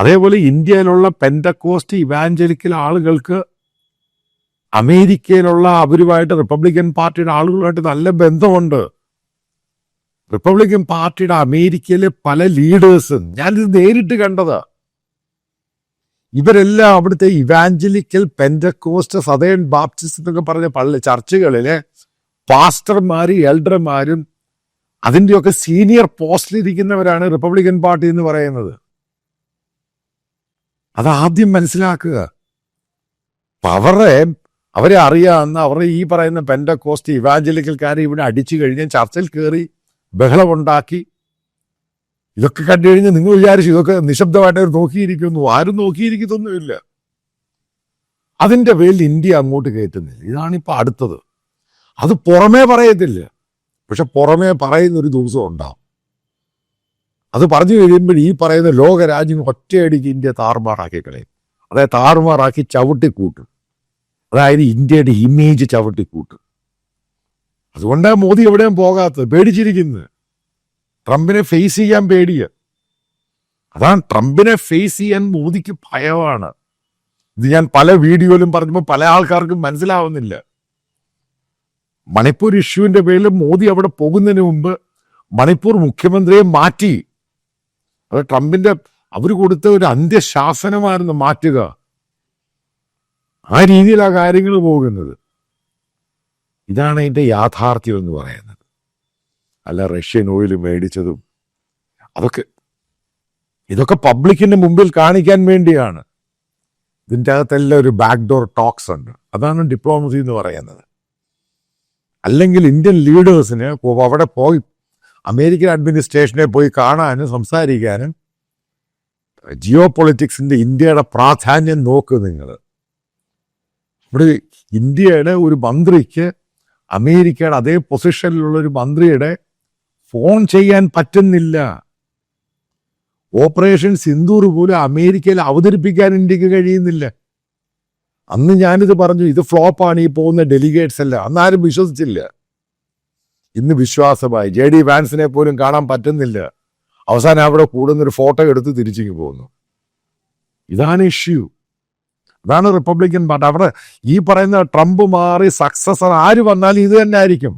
അതേപോലെ ഇന്ത്യയിലുള്ള Pentecost evangelical ആളുകൾക്ക് അമേരിക്കയിലുള്ള അവരുമായിട്ട് റിപ്പബ്ലിക്കൻ പാർട്ടിയുടെ ആളുകളുമായിട്ട് നല്ല ബന്ധമുണ്ട്. റിപ്പബ്ലിക്കൻ പാർട്ടിയുടെ അമേരിക്കയിലെ പല ലീഡേഴ്സും ഞാനിത് നേരിട്ട് കണ്ടതാ. ഇവരെല്ലാം അവിടുത്തെ ഇവാഞ്ചലിക്കൽ പെൻഡക്കോസ്റ്റ് സദേൺ ബാപ്റ്റിസ്റ്റ് എന്നൊക്കെ പറഞ്ഞ പള്ളി ചർച്ചുകളിലെ പാസ്റ്റർമാരും എൽഡർമാരും അതിൻ്റെയൊക്കെ സീനിയർ പോസ്റ്റിലിരിക്കുന്നവരാണ് റിപ്പബ്ലിക്കൻ പാർട്ടി എന്ന് പറയുന്നത്. അതാദ്യം മനസ്സിലാക്കുക. അവരെ അറിയാവുന്ന അവരുടെ ഈ പറയുന്ന പെൻഡക്കോസ്റ്റ് ഇവാഞ്ചലിക്കൽക്കാരെ ഇവിടെ അടിച്ചു കഴിഞ്ഞ് ചർച്ചിൽ കയറി ബഹളമുണ്ടാക്കി ഇതൊക്കെ കണ്ടു കഴിഞ്ഞ് നിങ്ങൾ വിചാരിച്ചു ഇതൊക്കെ നിശബ്ദമായിട്ട് അവർ നോക്കിയിരിക്കുന്നു. ആരും നോക്കിയിരിക്കുന്നൊന്നുമില്ല. അതിൻ്റെ പേരിൽ ഇന്ത്യ അങ്ങോട്ട് കയറ്റുന്നില്ല. ഇതാണിപ്പോൾ അടുത്തത്. അത് പുറമേ പറയത്തില്ല, പക്ഷെ പുറമേ പറയുന്ന ഒരു ദിവസം ഉണ്ടാവും. അത് പറഞ്ഞു കഴിയുമ്പോൾ ഈ പറയുന്ന ലോകരാജ്യങ്ങൾ ഒറ്റയടിക്ക് ഇന്ത്യ താറുമാറാക്കി കളയും. അതായത് താറുമാറാക്കി ചവിട്ടിക്കൂട്ടും. അതായത് ഇന്ത്യയുടെ ഇമേജ് ചവിട്ടിക്കൂട്ടും. അതുകൊണ്ടാണ് മോദി എവിടെയും പോകാത്തത്, പേടിച്ചിരിക്കുന്നത്. ട്രംപിനെ ഫേസ് ചെയ്യാൻ പേടിയ. അതാണ് ട്രംപിനെ ഫേസ് ചെയ്യാൻ മോദിക്ക് ഭയമാണ്. ഇത് ഞാൻ പല വീഡിയോയിലും പറഞ്ഞപ്പോൾ പല ആൾക്കാർക്കും മനസ്സിലാവുന്നില്ല. മണിപ്പൂർ ഇഷ്യൂവിന്റെ പേരിൽ മോദി അവിടെ പോകുന്നതിന് മുമ്പ് മണിപ്പൂർ മുഖ്യമന്ത്രിയെ മാറ്റി. അത് ട്രംപിന്റെ അവർ കൊടുത്ത ഒരു അന്ത്യശാസനമായിരുന്നു മാറ്റുക. ആ രീതിയിലാണ് കാര്യങ്ങൾ പോകുന്നത്. ഇതാണ് അതിൻ്റെ യാഥാർത്ഥ്യം എന്ന് പറയുന്നത്. അല്ല റഷ്യൻ ഓയിൽ മേടിച്ചതും ഇതൊക്കെ പബ്ലിക്കിന്റെ മുമ്പിൽ കാണിക്കാൻ വേണ്ടിയാണ്. ഇതിൻ്റെ അകത്തെല്ലാം ഒരു ബാക്ക് ഡോർ ടോക്സ് ഉണ്ട്. അതാണ് ഡിപ്ലോമസി എന്ന് പറയുന്നത്. അല്ലെങ്കിൽ ഇന്ത്യൻ ലീഡേഴ്സിന് അവിടെ പോയി അമേരിക്കൻ അഡ്മിനിസ്ട്രേഷനെ പോയി കാണാനും സംസാരിക്കാനും ജിയോ പൊളിറ്റിക്സിന്റെ ഇന്ത്യയുടെ പ്രാധാന്യം നോക്ക് നിങ്ങൾ. ഇവിടെ ഇന്ത്യയുടെ ഒരു മന്ത്രിക്ക് അമേരിക്കയുടെ അതേ പൊസിഷനിലുള്ള ഒരു മന്ത്രിയുടെ ഫോൺ ചെയ്യാൻ പറ്റുന്നില്ല. ഓപ്പറേഷൻ സിന്ദൂർ പോലും അമേരിക്കയിൽ അവതരിപ്പിക്കാൻ ഇന്ത്യക്ക് കഴിയുന്നില്ല. അന്ന് ഞാനിത് പറഞ്ഞു, ഇത് ഫ്ലോപ്പാണ് ഈ പോകുന്ന ഡെലിഗേറ്റ്സ് അല്ല. അന്നാരും വിശ്വസിച്ചില്ല. ഇന്ന് വിശ്വാസമായി. JD വാൻസിനെ പോലും കാണാൻ പറ്റുന്നില്ല. അവസാനം അവിടെ കൂടുന്നൊരു ഫോട്ടോ എടുത്ത് തിരിച്ചിങ്ങ് പോകുന്നു. ഇതാണ് ഇഷ്യൂ. അതാണ് റിപ്പബ്ലിക്കൻ പാർട്ടി. അവിടെ ഈ പറയുന്ന ട്രംപ് മാറി സക്സസർ ആര് വന്നാലും ഇത് തന്നെ ആയിരിക്കും.